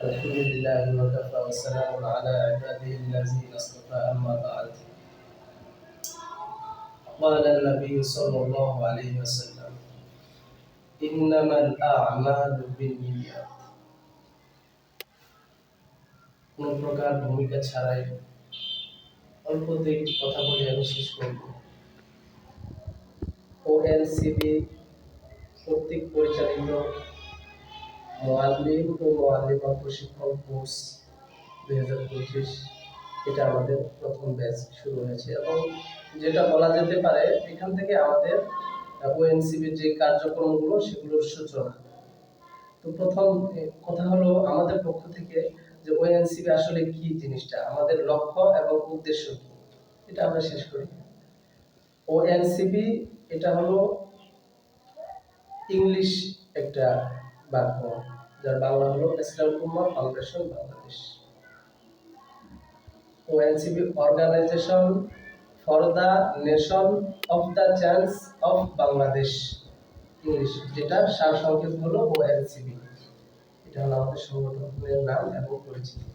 الحمد لله وكفى والسلام على عباده الذين اصطفى أما بعد. قال النبي صلى الله عليه وسلم إنما الأعمال بالنيات। কোন প্রকার ভূমিকা ছাড়াই অল্পতে একটি কথা বলে আমি শেষ করব। ওএনসিবি কর্তৃক পরিচালিত মুআল্লিম ও মুআল্লিমা প্রশিক্ষণ কোর্স 2025 এটা আমাদের প্রথম ব্যাচ শুরু হয়েছে এবং যেটা বলা যেতে পারে এখান থেকে আমাদের ওএনসিবির যে কার্যক্রমগুলো সেগুলোর সূচনা। তো প্রথম কথা হলো আমাদের পক্ষ থেকে যে ওএনসিবি আসলে কি জিনিসটা, আমাদের লক্ষ্য এবং উদ্দেশ্য কি, এটা আমরা শেষ করি। ওএনসিবি এটা হলো ইংলিশ একটা বাক্য, যার বাংলা হলো Islamic Ummah Foundation Bangladesh. ONCB Organization for the Nation of the Chance of Bangladesh, English, যেটা সারসংক্ষেপ হলো ONCB। এটা হলো আমাদের সংগঠনের নাম এবং পরিচিতি।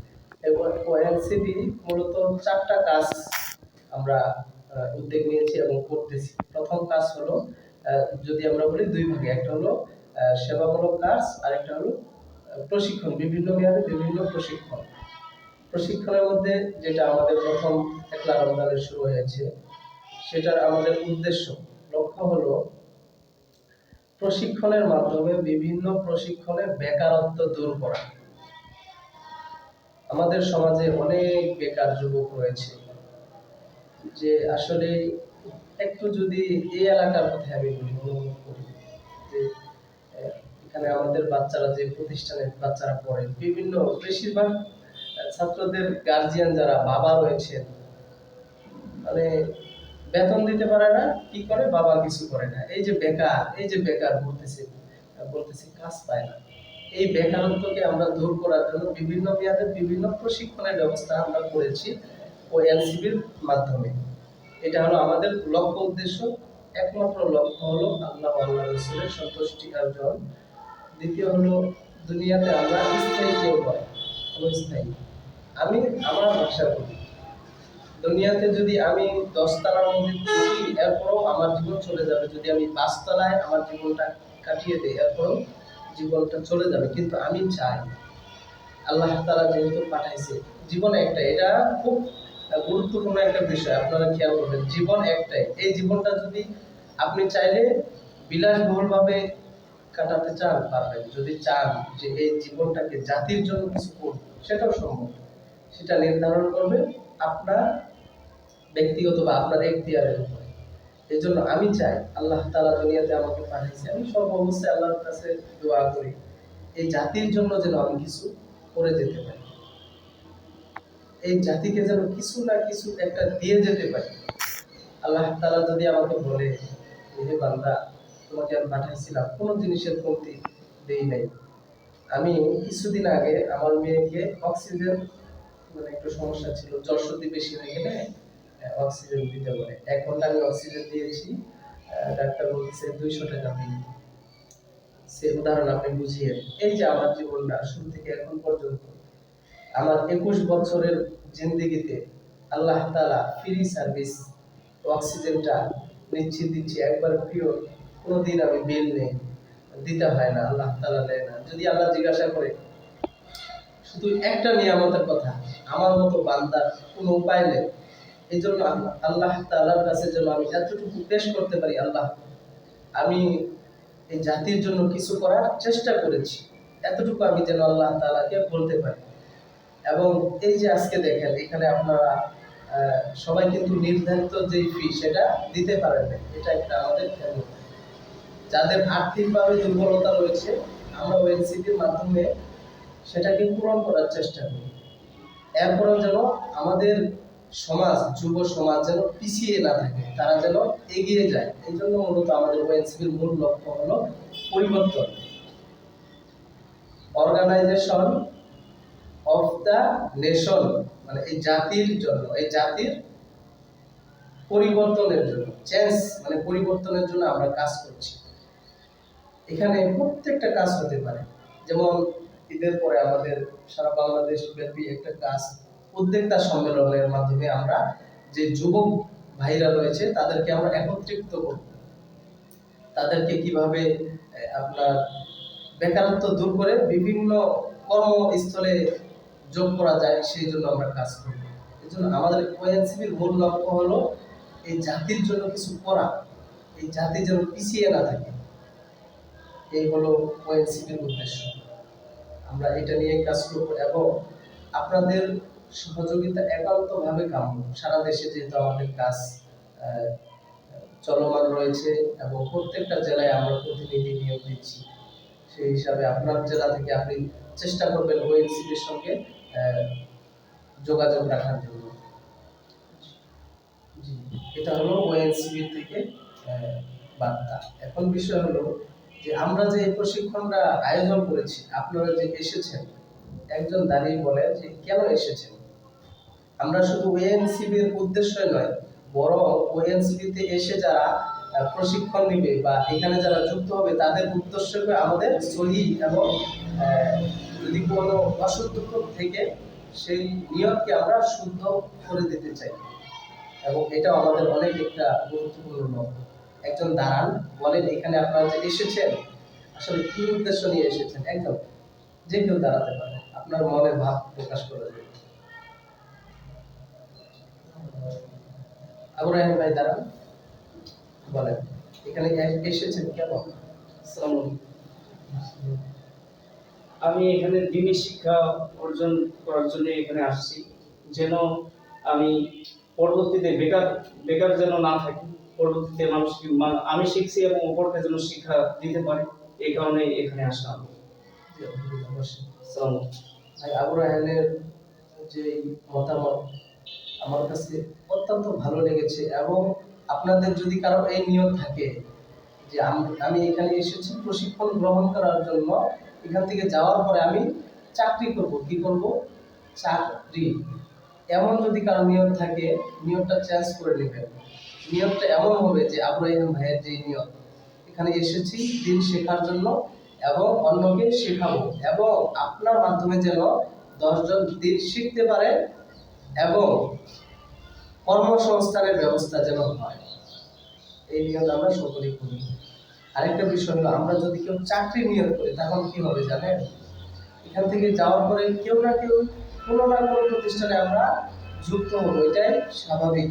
এবং ONCB মূলত 4টা কাজ আমরা উদ্যোগ নিয়েছি এবং করতেছি। প্রথম কাজ হলো, যদি আমরা বলি দুই ভাগে, একটা হলো সেবামূলক কাজ আর একটা হলো প্রশিক্ষণ, বিভিন্ন মেয়াদে বিভিন্ন প্রশিক্ষণ। প্রশিক্ষণের মধ্যে যেটা আমাদের প্রথম একলা রমজানের শুরু হয়েছে, সেটার আমাদের উদ্দেশ্য লক্ষ্য হলো প্রশিক্ষণের মাধ্যমে বিভিন্ন প্রশিক্ষণে বেকারত্ব দূর করা। আমাদের সমাজে অনেক বেকার যুবক রয়েছে, যে আসলে একটু যদি এই এলাকার কথা আমি অনুভব করি, যে এখানে আমাদের বাচ্চারা যে প্রতিষ্ঠানের বাচ্চারা পড়ে, বিভিন্ন বেশিরভাগ ছাত্রদের গার্জিয়ান যারা বাবা রয়েছেন, মানে বেতন দিতে পারে না, কি করে, বাবা কিছু করে না, এই যে বেকার বলতেছে কাজ পায় না। এই বেকারত্বকে আমরা দূর করার জন্য বিভিন্ন মেয়াদে বিভিন্ন প্রশিক্ষণের ব্যবস্থা আমরা করেছি ওএনসিবির মাধ্যমে। এটা হলো আমাদের লক্ষ্য উদ্দেশ্য। একমাত্র লক্ষ্য হলো আল্লাহ আল্লাহ রাসূলের সন্তুষ্টি অর্জন। দ্বিতীয় হলো দুনিয়াতে আমরা স্থায়ী কেউ নয়, অস্থায়ী। আমি আমার ভাষা বলি, দুনিয়াতে যদি আমি 10 তলার মধ্যে থাকি এরপরও আমার জীবন চলে যাবে, যদি আমি 5 তলায় আমার জীবনটা কাটিয়ে দিই এরপরও জীবনটা চলে যাবে। কিন্তু আমি চাই, আল্লাহ তাআলা যেহেতু পাঠাইছে, জীবনে একটা, এটা খুব গুরুত্বপূর্ণ একটা বিষয়, আপনারা খেয়াল করবেন, জীবন একটাই। এই জীবনটা যদি আপনি চাইলে বিলাসবহুল ভাবে কাটাতে চান পারবেন, যদি চান যে এই জীবনটাকে জাতির জন্য কিছু করব, সেটাও সম্ভব। সেটা নির্ধারণ করবে আপনার ব্যক্তিগত বা আপনার এখতিয়ারের উপরে। এই জন্য আমি চাই, আল্লাহ তাআলা দুনিয়াতে আমাকে পাঠিয়েছে, আমি সর্ব অবস্থায় আল্লাহর কাছে দোয়া করি এই জাতির জন্য যেন আমি কিছু করে যেতে পারি, এই জাতিকে যেন কিছু না কিছু একটা দিয়ে যেতে পারি। আল্লাহ তাআলা যদি আমাকে বলে, হে বান্দা, তোমাকে আমি পাঠাইছিলাম, কোনো জিনিসের কমতি দেই নাই। আমি কিছুদিন আগে আমার মেয়েকে অক্সিজেন, মানে একটু সমস্যা ছিল, জ্বর সর্দি বেশি হয়ে গেলে অক্সিজেন দিতে বলে, 1 ঘন্টা আমি অক্সিজেন দিয়েছি, ডাক্তার বলছে 200 টাকা বিল। সে উদাহরণ আপনি বুঝিয়ে, এই যে আমার জীবনটা শুরু থেকে এখন পর্যন্ত, আমার 21 বছরের জিন্দেগিতে আল্লাহ তাআলা ফ্রি সার্ভিস অক্সিজেনটা দিচ্ছি একবার পিওর, কোনোদিন আমি বিল নেই, দিতে হয় না, আল্লাহ তাআলা দেয় না। যদি আল্লাহ জিজ্ঞাসা করে শুধু একটা নিয়ামতের কথা, আমার মতো বান্দার কোনো উপায় নেই। এই জন্য আল্লাহ তাআলার কাছে যেন আমি এতটুকু পেশ করতে পারি, আল্লাহ, আমি এই জাতির জন্য কিছু করার চেষ্টা করেছি, এতটুকু আমি যেন আল্লাহ তাআলাকে বলতে পারি। এবং এই যে আজকে দেখেন এখানে আপনারা সবাই কিন্তু নির্ধারিত যে ফি সেটা দিতে পারেন না, এটা একটা আমাদের খেয়াল। যাদের আর্থিকভাবে দুর্বলতা রয়েছে, আমরা ওএনসিপির মাধ্যমে সেটাকে পূরণ করার চেষ্টা করি। এরপরেও যেন আমাদের সমাজ, যুব সমাজ যেন পিছিয়ে না থাকে, তারা যেন এগিয়ে যায়। এই জন্য মূলত আমাদের ওএনসিপির মূল লক্ষ্য হলো পরিবর্তন, অর্গানাইজেশন অফ দ্য নেশন, মানে এই জাতির জন্য, এই জাতির পরিবর্তনের জন্য, চেঞ্জ মানে পরিবর্তনের জন্য আমরা কাজ করছি। এখানে প্রত্যেকটা কাজ হতে পারে, যেমন ঈদের পরে আমাদের সারা বাংলাদেশ ব্যাপী একটা কাজ উদ্যোক্তা সম্মেলনের মাধ্যমে আমরা যে যুবক ভাইরা রয়েছে তাদেরকে আমরা একত্রিত করব, তাদেরকে কিভাবে আপনার বেকারত্ব দূর করে বিভিন্ন কর্মস্থলে যোগ করা যায় সেই জন্য আমরা কাজ করব। এই জন্য আমাদের ওএনসিপির মূল লক্ষ্য হলো এই জাতির জন্য কিছু করা, এই জাতি যেন পিছিয়ে না থাকে, এই হলো ওএনসিপির উদ্দেশ্য। আমরা এটা নিয়ে কাজ করব এবং আপনাদের সহযোগিতা একান্তভাবে কাম্য। সারা দেশে যেহেতু আমাদের কাজ আহ, চলমান রয়েছে এবং প্রত্যেকটা জেলায় আমরা প্রতিনিধি নিয়োগ দিচ্ছি, সেই হিসাবে আপনার জেলা থেকে আপনি চেষ্টা করবেন ওএনসিপির সঙ্গে আহ, যোগাযোগ রাখার জন্য। জি, এটা হলো ওএনসিপি থেকে বার্তা। এখন বিষয় হলো যে আমরা যে এই প্রশিক্ষণটা আয়োজন করেছি, আপনারা যে এসেছেন, একজন দাঁড়িয়ে বলে যে কেন এসেছেন। আমরা শুধু ওএনসিপির উদ্দেশ্য নয়, বরং ওএনসিপিতে এসে যারা প্রশিক্ষণ নিবে বা এখানে যারা যুক্ত হবে তাদের উদ্দেশ্য হবে আমাদের সহি এবং যদি কোনো অশুদ্ধ থেকে সেই নিয়তকে আমরা শুদ্ধ করে দিতে চাই এবং এটা আমাদের অনেক একটা গুরুত্বপূর্ণ লক্ষ্য। একজন দাঁড়ান, বলেন এখানে আপনারা যে এসেছেন আসলে কি উদ্দেশ্য নিয়ে এসেছেন। একদম যে কেউ দাঁড়াতে পারে, আপনার মনের ভাব প্রকাশ করে দেবে। আবু রাহিম ভাই দাঁড়ান, বলেন এখানে এসেছেন কেন। আসসালামু আলাইকুম। আমি এখানে দিনী শিক্ষা অর্জন করার জন্য এখানে আসছি, যেন আমি পরবর্তীতে বেকার বেকার যেন না থাকি। পরবর্তীতে আমি শিখছি এবং অপরকে যেন শিক্ষা দিতে পারি, এই কারণে এখানে আসা। আসসালামু ভাই আবু রায়হানের যে মতামত আমার কাছে অত্যন্ত ভালো লেগেছে এবং আপনাদের যদি কারো এই নিয়ত থাকে যে আমি এখানে এসেছি প্রশিক্ষণ গ্রহণ করার জন্য, এখান থেকে যাওয়ার পরে আমি চাকরি করব, কি করব, চাকরি, এমন যদি কারো নিয়ত থাকে নিয়তটা চেঞ্জ করে নেবেন। নিয়তটা এমন হবে যে আবু রায়হান ভাইয়ের যে নিয়ত, এখানে এসেছি দিন শেখার জন্য এবং অন্যকে শেখাবো এবং আপনার মাধ্যমে যেন 10 জন দিন শিখতে পারে এবং কর্মসংস্থানের ব্যবস্থা যেন হয়, এই নিয়ত আমরা সকলেই করি। আরেকটা বিষয় হলো আমরা যদি কেউ চাকরি নিয়োগ করি তখন কি হবে জানেন, এখান থেকে যাওয়ার পরে কেউ না কেউ কোনো না কোনো প্রতিষ্ঠানে আমরা যুক্ত হবো, এটাই স্বাভাবিক।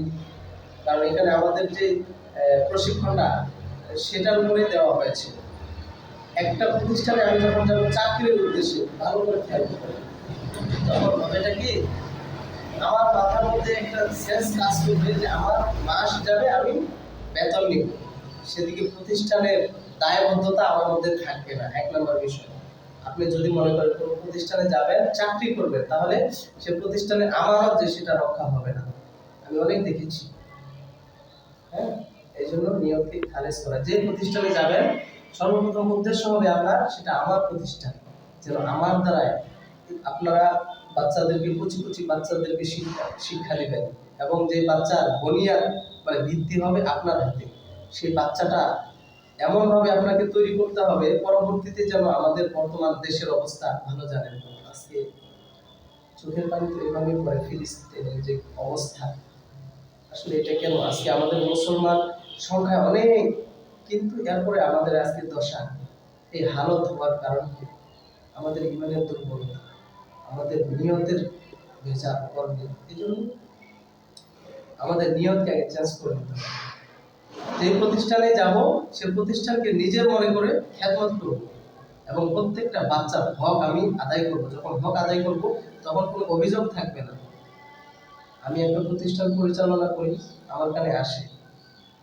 কারণ এখানে আমাদের যে প্রশিক্ষণটা সেটার উপরে দেওয়া হয়েছে। একটা প্রতিষ্ঠানে আমি যখন যাবো চাকরির উদ্দেশ্যে, ভালো করে খেয়াল করবো, তখন হবেটা কি আমার মাথার মধ্যে একটা সেন্স কাজ করবে যে আমার মাস যাবে আমি বেতন নিব, সেদিকে প্রতিষ্ঠানের দায়বদ্ধতা আমার মধ্যে থাকবে না। এক নম্বর বিষয়, আপনি যদি মনে করেন কোনো প্রতিষ্ঠানে যাবেন চাকরি করবেন, তাহলে সে প্রতিষ্ঠানে আমানত যে সেটা রক্ষা হবে না, আমি অনেক দেখেছি। হ্যাঁ, এই জন্য নিয়মকে খালেজ করা। যে প্রতিষ্ঠানে যাবেন সর্বপ্রথম উদ্দেশ্য হবে আপনার সেটা আমার প্রতিষ্ঠান, যেন আমার দ্বারায় আপনারা বাচ্চাদেরকে কুচি কুচি বাচ্চাদেরকে শিক্ষা দিবেন এবং যে বাচ্চার বনিয়াদ মানে ভিত্তি হবে আপনার হাতে, সেই বাচ্চাটা এমনভাবে আপনাকে তৈরি করতে হবে পরবর্তীতে যেন আমাদের বর্তমান দেশের অবস্থা ভালো জানেন। আজকে চোখের পানি তো এভাবে পড়ে, ফিলিস্তিনের যে অবস্থা, আসলে এটা কেন আজকে আমাদের মুসলমান সংখ্যা অনেক কিন্তু এরপরে আমাদের আজকে দশা এই হালত হওয়ার কারণ কি, আমাদের ইমানের দুর্বলতা, আমাদের নিয়তের ভেজা কর্মে। এই জন্য আমাদের নিয়তকে আগে চেঞ্জ করে নিতে হবে। যে প্রতিষ্ঠানে যাব সে প্রতিষ্ঠানকে নিজের মনে করে খেদমত করব এবং প্রত্যেকটা বাচ্চার হক আমি আদায় করব। যখন হক আদায় করব তখন কোনো অভিযোগ থাকবে না। আমি একটা প্রতিষ্ঠান পরিচালনা করি, আমার কানে আসে,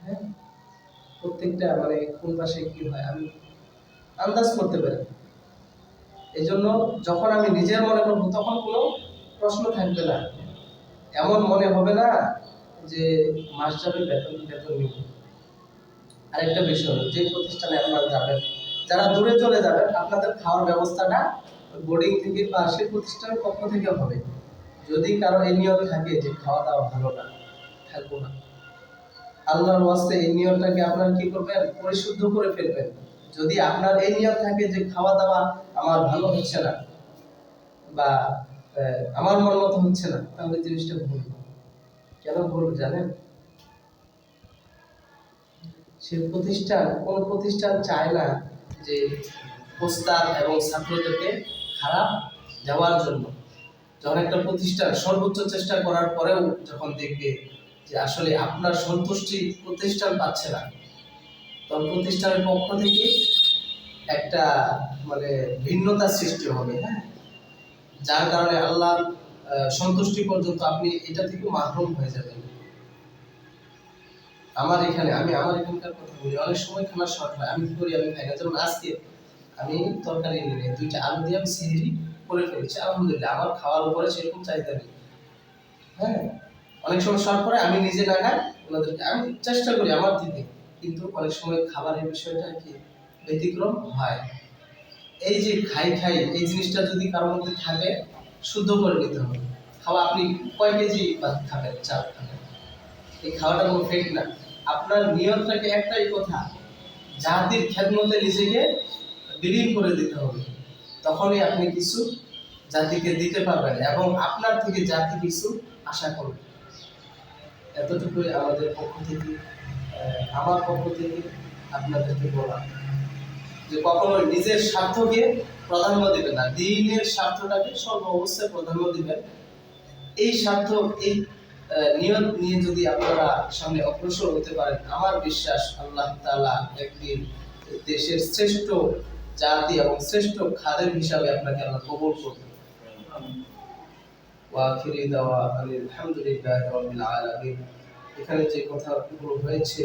হ্যাঁ, প্রত্যেকটা মানে কোন পাশে কি হয় আমি আন্দাজ করতে পারি। এই জন্য যখন আমি নিজের মনে করবো তখন কোনো প্রশ্ন থাকবে না, এমন মনে হবে না যে মাস যাবে বেতন বেতন নিব। আরেকটা বিষয় হলো যে প্রতিষ্ঠানে আপনারা যাবেন, যারা দূরে চলে যাবেন আপনাদের খাওয়ার ব্যবস্থাটা বোর্ডিং থেকে বা সে প্রতিষ্ঠানের পক্ষ থেকে হবে। যদি কারো এই নিয়ম থাকে যে খাওয়া দাওয়া ভালো না, থাকবো না, আল্লাহর ওয়াস্তে এই নিয়মটাকে আপনারা কি করবেন, পরিশুদ্ধ করে ফেলবেন। যদি আপনার এই নিয়ম থাকে যে খাওয়া দাওয়া আমার ভালো হচ্ছে না, বা আমার মন মতো হচ্ছে না, তাহলে জিনিসটা ভুল। কেন ভুল জানেন? সে প্রতিষ্ঠান, কোন প্রতিষ্ঠান চায় না যে ওস্তাদ এবং ছাত্রদেরকে খারাপ দেওয়ার জন্য। যখন একটা প্রতিষ্ঠান সর্বোচ্চ চেষ্টা করার পরেও যখন দেখবে যে আসলে আপনার সন্তুষ্টি প্রতিষ্ঠান পাচ্ছে না, তখন প্রতিষ্ঠানের পক্ষ থেকে একটা মানে ভিন্নতা সৃষ্টি হবে, হ্যাঁ, যার কারণে আল্লাহ সন্তুষ্টি পর্যন্ত আপনি এটা থেকে মাহরুম হয়ে যাবেন। আমি আমার এখানকার কথা বলি, অনেক সময় খানা শর্ট হয়, আমি কি করি, আমি খাই না। যেমন আজকে আমি তরকারি নিয়ে 2টা আলু দিয়ে আমি সিহিরি করে ফেলেছি, আলহামদুলিল্লাহ, আমার খাওয়ার উপরে সেরকম চাহিদা নেই, হ্যাঁ। অনেক সময় শর্ট করে আমি নিজে না খাই, ওনাদেরকে আমি চেষ্টা করি আমার দিকে, কিন্তু অনেক সময় খাবারের বিষয়টা কি ব্যতিক্রম হয়। এই যে খাই খাই এই জিনিসটা যদি কারোর মধ্যে থাকে, শুদ্ধ করে নিতে হবে। খাওয়া আপনি কয় কেজি ভাত খাবেন, চাল খাবেন, এই খাওয়াটা কোনো ফেক না। আপনার নিয়তটাকে একটাই কথা, জাতির খেদমতে নিজেকে বিলীন করে দিতে হবে, তখনই আপনি কিছু জাতিকে দিতে পারবেন এবং আপনার থেকে জাতি কিছু আশা করবে। এতটুকুই আমাদের পক্ষ থেকে, আমার পক্ষ থেকে আপনাদেরকে বলা, যে কখনো নিজের স্বার্থকে প্রাধান্য দিবেন না, দিনের স্বার্থটাকে সর্ব অবস্থায় প্রাধান্য দিবেন। এই স্বার্থ, এই নিয়ত নিয়ে যদি আপনারা সামনে অগ্রসর হতে পারেন, আমার বিশ্বাস আল্লাহ তাআলা একদিন দেশের শ্রেষ্ঠ জাতি এবং শ্রেষ্ঠ খাদেম হিসাবে আপনাকে আল্লাহ কবুল করবেন। ওয়া আখিরি দাওয়া আলহামদুলিল্লাহি রাব্বিল আলামিন। এখানে যে কথাগুলো হয়েছে